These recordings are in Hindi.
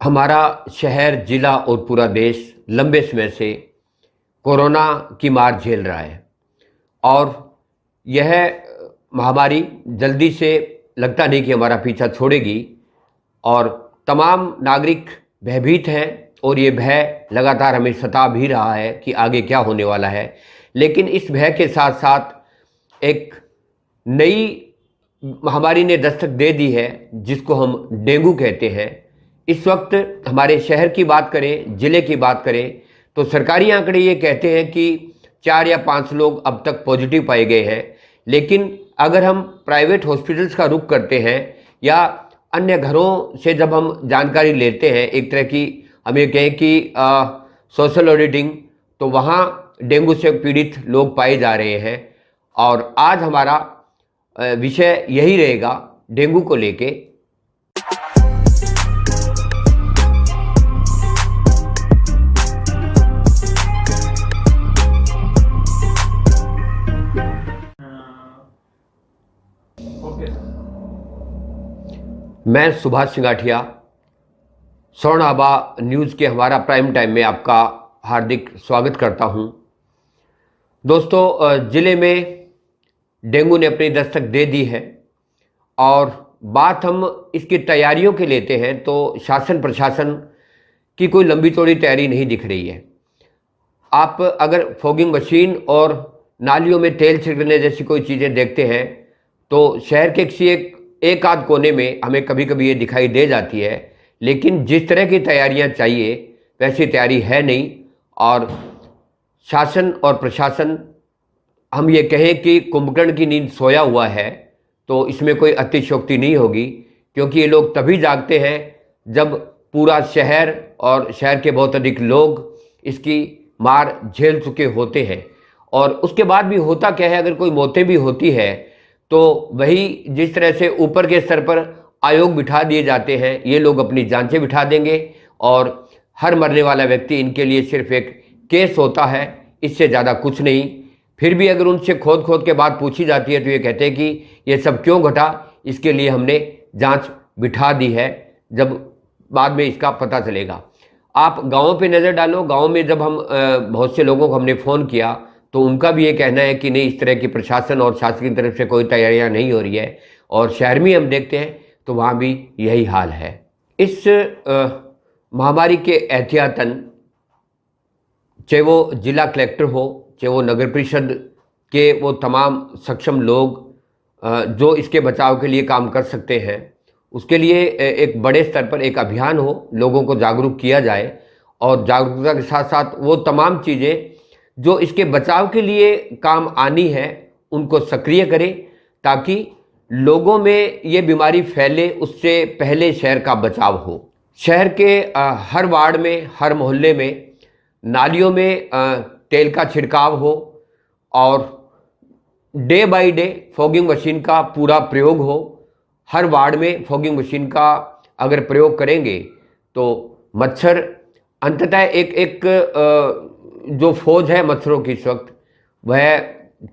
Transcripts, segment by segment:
हमारा शहर, जिला और पूरा देश लंबे समय से कोरोना की मार झेल रहा है और यह महामारी जल्दी से लगता नहीं कि हमारा पीछा छोड़ेगी और तमाम नागरिक भयभीत हैं और ये भय लगातार हमें सता भी रहा है कि आगे क्या होने वाला है। लेकिन इस भय के साथ साथ एक नई महामारी ने दस्तक दे दी है जिसको हम डेंगू कहते हैं। इस वक्त हमारे शहर की बात करें, ज़िले की बात करें तो सरकारी आंकड़े ये कहते हैं कि 4 या 5 लोग अब तक पॉजिटिव पाए गए हैं। लेकिन अगर हम प्राइवेट हॉस्पिटल्स का रुख करते हैं या अन्य घरों से जब हम जानकारी लेते हैं, एक तरह की हम ये कहें कि सोशल ऑडिटिंग, तो वहाँ डेंगू से पीड़ित लोग पाए जा रहे हैं। और आज हमारा विषय यही रहेगा डेंगू को लेके। मैं सुभाष सिंगाठिया, स्वर्ण आभा न्यूज़ के हमारा प्राइम टाइम में आपका हार्दिक स्वागत करता हूं। दोस्तों, ज़िले में डेंगू ने अपनी दस्तक दे दी है और बात हम इसकी तैयारियों के लेते हैं तो शासन प्रशासन की कोई लंबी चौड़ी तैयारी नहीं दिख रही है। आप अगर फॉगिंग मशीन और नालियों में तेल छिड़कने जैसी कोई चीज़ें देखते हैं तो शहर के किसी एक आध कोने में हमें कभी कभी ये दिखाई दे जाती है, लेकिन जिस तरह की तैयारियां चाहिए वैसी तैयारी है नहीं। और शासन और प्रशासन, हम ये कहें कि कुंभकर्ण की नींद सोया हुआ है, तो इसमें कोई अतिशयोक्ति नहीं होगी, क्योंकि ये लोग तभी जागते हैं जब पूरा शहर और शहर के बहुत अधिक लोग इसकी मार झेल चुके होते हैं। और उसके बाद भी होता क्या है, अगर कोई मौतें भी होती है तो वही जिस तरह से ऊपर के स्तर पर आयोग बिठा दिए जाते हैं, ये लोग अपनी जांचें बिठा देंगे और हर मरने वाला व्यक्ति इनके लिए सिर्फ एक केस होता है, इससे ज़्यादा कुछ नहीं। फिर भी अगर उनसे खोद खोद के बात पूछी जाती है तो ये कहते हैं कि ये सब क्यों घटा, इसके लिए हमने जांच बिठा दी है, जब बाद में इसका पता चलेगा। आप गाँव पे नज़र डालो, गाँव में जब हम बहुत से लोगों को हमने फ़ोन किया तो उनका भी ये कहना है कि नहीं, इस तरह की प्रशासन और शासन की तरफ से कोई तैयारियां नहीं हो रही है। और शहर में हम देखते हैं तो वहाँ भी यही हाल है। इस महामारी के एहतियातन, चाहे वो जिला कलेक्टर हो, चाहे वो नगर परिषद के वो तमाम सक्षम लोग जो इसके बचाव के लिए काम कर सकते हैं, उसके लिए एक बड़े स्तर पर एक अभियान हो, लोगों को जागरूक किया जाए और जागरूकता के साथ साथ वो तमाम चीज़ें जो इसके बचाव के लिए काम आनी है उनको सक्रिय करें, ताकि लोगों में ये बीमारी फैले उससे पहले शहर का बचाव हो। शहर के हर वार्ड में, हर मोहल्ले में नालियों में तेल का छिड़काव हो और day by day fogging machine का पूरा प्रयोग हो। हर वार्ड में फॉगिंग मशीन का अगर प्रयोग करेंगे तो मच्छर अंततः एक जो फौज है मच्छरों की इस वक्त, वह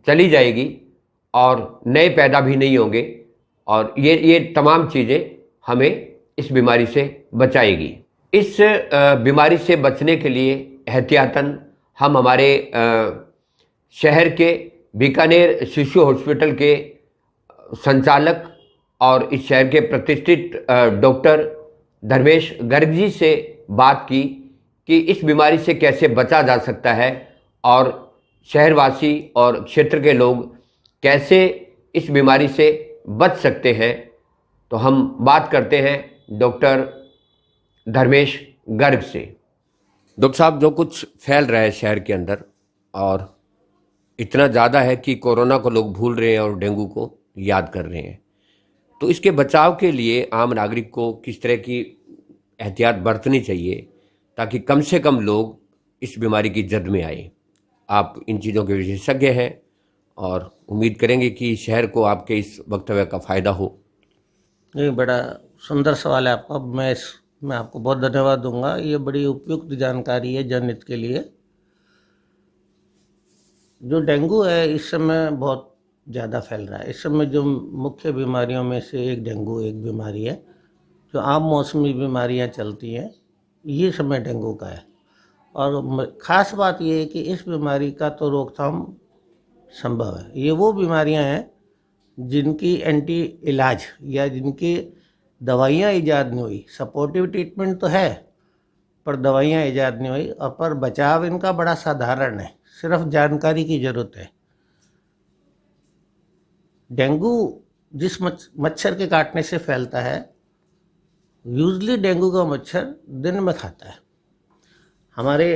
चली जाएगी और नए पैदा भी नहीं होंगे और ये तमाम चीज़ें हमें इस बीमारी से बचाएगी। इस बीमारी से बचने के लिए एहतियातन हम हमारे शहर के बीकानेर शिशु हॉस्पिटल के संचालक और इस शहर के प्रतिष्ठित डॉक्टर धर्मेश गर्ग जी से बात की कि इस बीमारी से कैसे बचा जा सकता है और शहरवासी और क्षेत्र के लोग कैसे इस बीमारी से बच सकते हैं। तो हम बात करते हैं डॉक्टर धर्मेश गर्ग से। डॉक्टर साहब, जो कुछ फैल रहा है शहर के अंदर और इतना ज़्यादा है कि कोरोना को लोग भूल रहे हैं और डेंगू को याद कर रहे हैं, तो इसके बचाव के लिए आम नागरिक को किस तरह की एहतियात बरतनी चाहिए ताकि कम से कम लोग इस बीमारी की जद में आए? आप इन चीज़ों के विशेषज्ञ हैं और उम्मीद करेंगे कि शहर को आपके इस वक्तव्य का फ़ायदा हो। ये बड़ा सुंदर सवाल है आपका। मैं आपको बहुत धन्यवाद दूंगा। ये बड़ी उपयुक्त जानकारी है जनहित के लिए। जो डेंगू है इस समय बहुत ज़्यादा फैल रहा है। इस समय जो मुख्य बीमारियों में से एक डेंगू एक बीमारी है जो आम मौसमी बीमारियां चलती हैं, ये समय डेंगू का है। और ख़ास बात ये है कि इस बीमारी का तो रोकथाम संभव है। ये वो बीमारियां हैं जिनकी एंटी इलाज या जिनकी दवाइयाँ ईजाद नहीं हुई। सपोर्टिव ट्रीटमेंट तो है पर दवाइयाँ ईजाद नहीं हुई, और पर बचाव इनका बड़ा साधारण है, सिर्फ जानकारी की ज़रूरत है। डेंगू जिस मच्छर के काटने से फैलता है, यूजली डेंगू का मच्छर दिन में खाता है। हमारे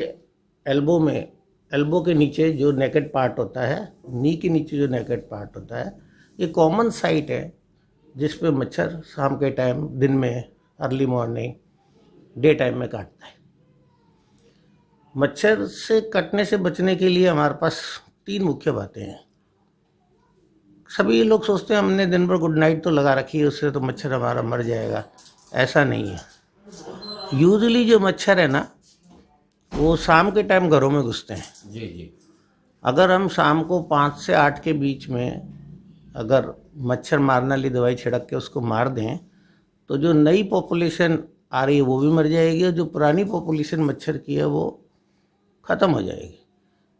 एल्बो के नीचे जो नेकेड पार्ट होता है, नी के नीचे जो नेकेड पार्ट होता है, ये कॉमन साइट है जिस पे मच्छर शाम के टाइम, दिन में, अर्ली मॉर्निंग, डे टाइम में काटता है। मच्छर से कटने से बचने के लिए हमारे पास 3 मुख्य बातें हैं। सभी लोग सोचते हैं हमने दिन भर गुड नाइट तो लगा रखी है, उससे तो मच्छर हमारा मर जाएगा। ऐसा नहीं है। यूजुअली जो मच्छर है ना, वो शाम के टाइम घरों में घुसते हैं। जी। अगर हम शाम को 5 से 8 के बीच में अगर मच्छर मारने वाली दवाई छिड़क के उसको मार दें, तो जो नई पॉपुलेशन आ रही है वो भी मर जाएगी, और जो पुरानी पॉपुलेशन मच्छर की है वो ख़त्म हो जाएगी।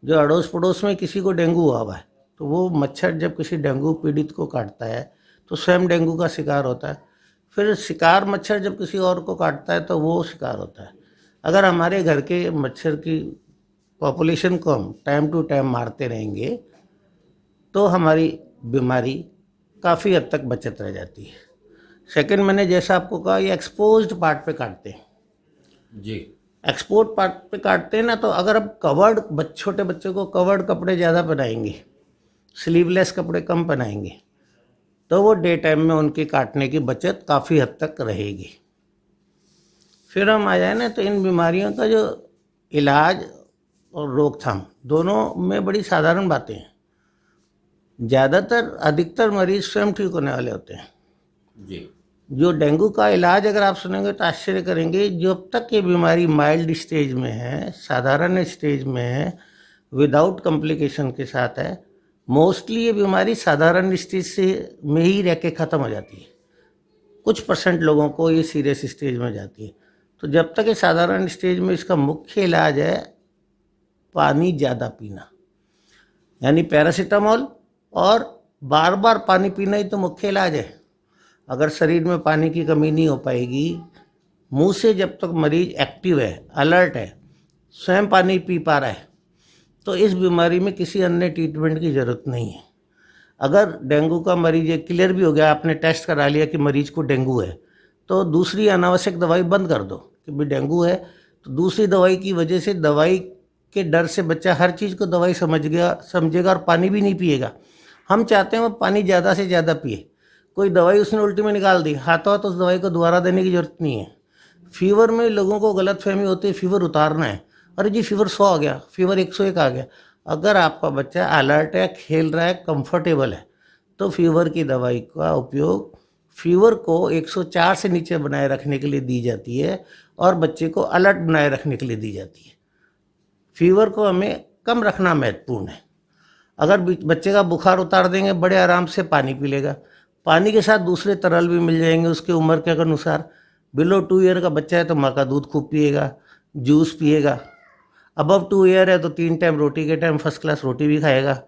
जो अड़ोस पड़ोस में किसी को डेंगू हुआ है, तो वो मच्छर जब किसी डेंगू पीड़ित को काटता है तो स्वयं डेंगू का शिकार होता है। फिर शिकार मच्छर जब किसी और को काटता है तो वो शिकार होता है। अगर हमारे घर के मच्छर की पॉपुलेशन को हम टाइम टू टाइम मारते रहेंगे तो हमारी बीमारी काफ़ी हद तक बचत रह जाती है। सेकंड, मैंने जैसा आपको कहा, ये एक्सपोज्ड पार्ट पे काटते हैं जी। एक्सपोर्ट पार्ट पे काटते हैं ना, तो अगर अब कवर्ड छोटे बच्चों को कवर्ड कपड़े ज़्यादा पहनाएंगे, स्लीवलेस कपड़े कम पहनाएंगे, तो वो डे टाइम में उनके काटने की बचत काफ़ी हद तक रहेगी। फिर हम आ जाए ना, तो इन बीमारियों का जो इलाज और रोकथाम दोनों में बड़ी साधारण बातें हैं। अधिकतर मरीज स्वयं ठीक होने वाले होते हैं जी। जो डेंगू का इलाज अगर आप सुनेंगे तो आश्चर्य करेंगे। जब तक ये बीमारी माइल्ड स्टेज में है, साधारण स्टेज में है, विदाउट कॉम्प्लिकेशन के साथ है, मोस्टली ये बीमारी साधारण स्टेज से में ही रह के ख़त्म हो जाती है। कुछ % लोगों को ये सीरियस स्टेज में जाती है। तो जब तक ये साधारण स्टेज में, इसका मुख्य इलाज है पानी ज़्यादा पीना, यानी पैरासीटामोल, और बार बार पानी पीना ही तो मुख्य इलाज है। अगर शरीर में पानी की कमी नहीं हो पाएगी, मुंह से जब तक मरीज एक्टिव है, अलर्ट है, स्वयं पानी पी पा रहा है, तो इस बीमारी में किसी अन्य ट्रीटमेंट की ज़रूरत नहीं है। अगर डेंगू का मरीज ये क्लियर भी हो गया, आपने टेस्ट करा लिया कि मरीज को डेंगू है, तो दूसरी अनावश्यक दवाई बंद कर दो कि भाई डेंगू है। तो दूसरी दवाई की वजह से, दवाई के डर से बच्चा हर चीज़ को दवाई समझेगा और पानी भी नहीं पिएगा। हम चाहते हैं वो पानी ज़्यादा से ज़्यादा पिए। कोई दवाई उसने उल्टी में निकाल दी, हाथों हाथ उस दवाई को दोबारा देने की ज़रूरत नहीं है। फीवर में लोगों को गलतफहमी होती है फीवर उतारना है, अरे जी फीवर 100 आ गया, फीवर 101 आ गया। अगर आपका बच्चा अलर्ट है, खेल रहा है, कंफर्टेबल है, तो फीवर की दवाई का उपयोग फीवर को 104 से नीचे बनाए रखने के लिए दी जाती है, और बच्चे को अलर्ट बनाए रखने के लिए दी जाती है। फीवर को हमें कम रखना महत्वपूर्ण है। अगर बच्चे का बुखार उतार देंगे, बड़े आराम से पानी पी लेगा। पानी के साथ दूसरे तरल भी मिल जाएंगे उसके उम्र के अनुसार। बिलो 2 ईयर का बच्चा है तो माँ का दूध खूब पिएगा, जूस पिएगा। अबव 2 ईयर है तो 3 टाइम रोटी के टाइम फर्स्ट क्लास रोटी भी खाएगा,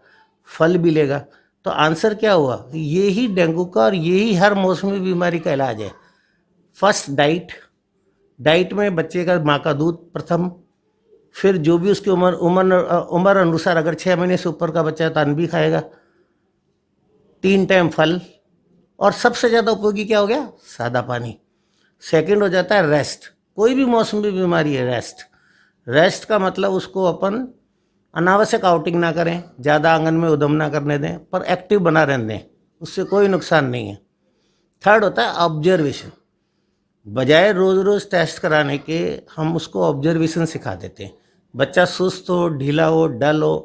फल भी लेगा। तो आंसर क्या हुआ? ये ही डेंगू का और यही हर मौसमी बीमारी का इलाज है। फर्स्ट डाइट में बच्चे का माँ का दूध प्रथम, फिर जो भी उसकी उम्र अनुसार, अगर 6 महीने से ऊपर का बच्चा है तो अन्न भी खाएगा, 3 टाइम फल, और सबसे ज़्यादा उपयोगी क्या हो गया? सादा पानी। सेकंड हो जाता है रेस्ट। कोई भी मौसमी बीमारी है, रेस्ट का मतलब उसको अपन अनावश्यक आउटिंग ना करें, ज़्यादा आंगन में उद्यम ना करने दें, पर एक्टिव बना रहने दें, उससे कोई नुकसान नहीं है। थर्ड होता है ऑब्जर्वेशन। बजाय रोज़ रोज़ टेस्ट कराने के हम उसको ऑब्जर्वेशन सिखा देते हैं। बच्चा सुस्त हो, ढीला हो, डल हो,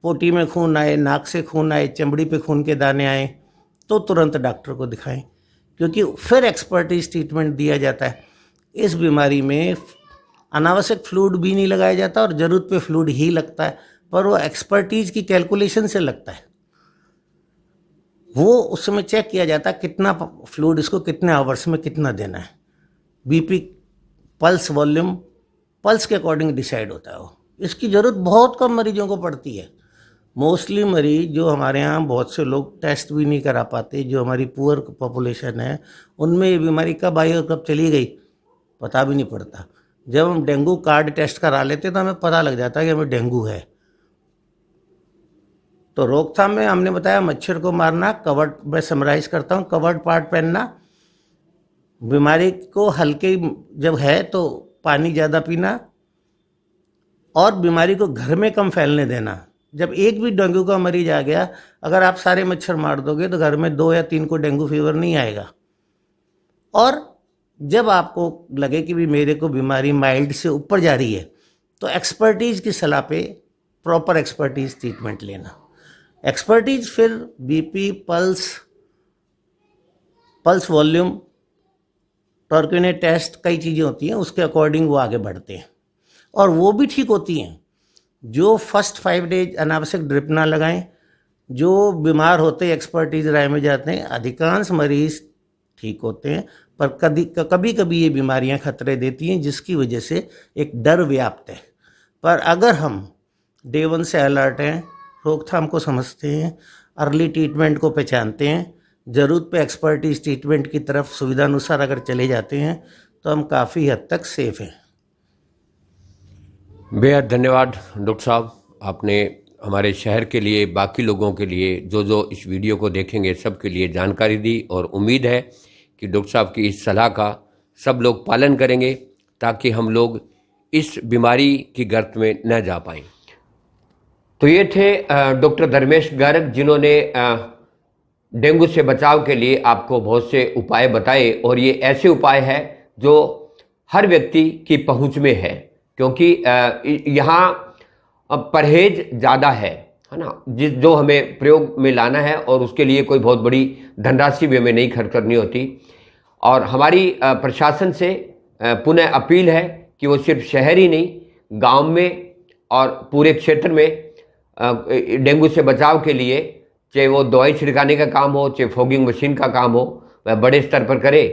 पोटी में खून आए, नाक से खून आए, चमड़ी पे खून के दाने आए, तो तुरंत डॉक्टर को दिखाएं, क्योंकि फिर एक्सपर्टीज ट्रीटमेंट दिया जाता है। इस बीमारी में अनावश्यक फ्लूइड भी नहीं लगाया जाता और ज़रूरत पे फ्लूइड ही लगता है, पर वो एक्सपर्टीज की कैलकुलेशन से लगता है। वो उस समय चेक किया जाता है कितना फ्लूइड इसको कितने आवर्स में कितना देना है। बीपी पल्स वॉल्यूम पल्स के अकॉर्डिंग डिसाइड होता है वो। इसकी ज़रूरत बहुत कम मरीजों को पड़ती है। मोस्टली मरीज जो हमारे यहाँ बहुत से लोग टेस्ट भी नहीं करा पाते, जो हमारी पुअर पॉपुलेशन है, उनमें ये बीमारी कब आई और कब चली गई पता भी नहीं पड़ता। जब हम डेंगू कार्ड टेस्ट करा लेते तो हमें पता लग जाता है कि हमें डेंगू है। तो रोकथाम में हमने बताया मच्छर को मारना, कवर्ड, मैं समराइज करता हूँ, कवर्ड पार्ट पहनना, बीमारी को हल्के जब है तो पानी ज़्यादा पीना और बीमारी को घर में कम फैलने देना। जब एक भी डेंगू का मरीज आ गया, अगर आप सारे मच्छर मार दोगे तो घर में 2 या 3 को डेंगू फीवर नहीं आएगा। और जब आपको लगे कि भी मेरे को बीमारी माइल्ड से ऊपर जा रही है तो एक्सपर्टीज़ की सलाह पे प्रॉपर एक्सपर्टीज़ ट्रीटमेंट लेना। एक्सपर्टीज फिर बीपी, पल्स वॉल्यूम, टॉर्क्यूनेट टेस्ट, कई चीज़ें होती हैं, उसके अकॉर्डिंग वो आगे बढ़ते हैं और वो भी ठीक होती हैं। जो फर्स्ट 5 डेज अनावश्यक ड्रिप ना लगाएं, जो बीमार होते एक्सपर्टीज राय में जाते हैं, अधिकांश मरीज ठीक होते हैं। पर कभी कभी ये बीमारियां खतरे देती हैं जिसकी वजह से एक डर व्याप्त है। पर अगर हम डे 1 से अलर्ट हैं, रोकथाम को समझते हैं, अर्ली ट्रीटमेंट को पहचानते हैं, ज़रूरत पे एक्सपर्टीज ट्रीटमेंट की तरफ सुविधानुसार अगर चले जाते हैं तो हम काफ़ी हद तक सेफ हैं। बेहद धन्यवाद डॉक्टर साहब, आपने हमारे शहर के लिए, बाकी लोगों के लिए, जो इस वीडियो को देखेंगे सबके लिए जानकारी दी और उम्मीद है कि डॉक्टर साहब की इस सलाह का सब लोग पालन करेंगे ताकि हम लोग इस बीमारी की गर्त में न जा पाएं। तो ये थे डॉक्टर धर्मेश गर्ग, जिन्होंने डेंगू से बचाव के लिए आपको बहुत से उपाय बताए और ये ऐसे उपाय हैं जो हर व्यक्ति की पहुंच में है, क्योंकि यहाँ परहेज ज़्यादा है ना, जो हमें प्रयोग में लाना है और उसके लिए कोई बहुत बड़ी धनराशि भी हमें नहीं खर्च करनी होती। और हमारी प्रशासन से पुनः अपील है कि वो सिर्फ शहर ही नहीं, गांव में और पूरे क्षेत्र में डेंगू से बचाव के लिए, चाहे वो दवाई छिड़काने का काम हो, चाहे फॉगिंग मशीन का काम हो, वह बड़े स्तर पर करे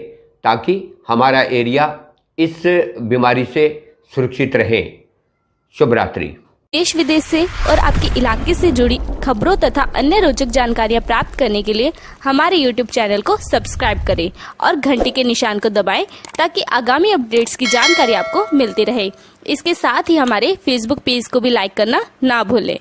ताकि हमारा एरिया इस बीमारी से सुरक्षित रहे। शुभ रात्रि। देश विदेश से और आपके इलाके से जुड़ी खबरों तथा अन्य रोचक जानकारियां प्राप्त करने के लिए हमारे YouTube चैनल को सब्सक्राइब करें और घंटी के निशान को दबाएं ताकि आगामी अपडेट्स की जानकारी आपको मिलती रहे। इसके साथ ही हमारे Facebook पेज को भी लाइक करना ना भूलें।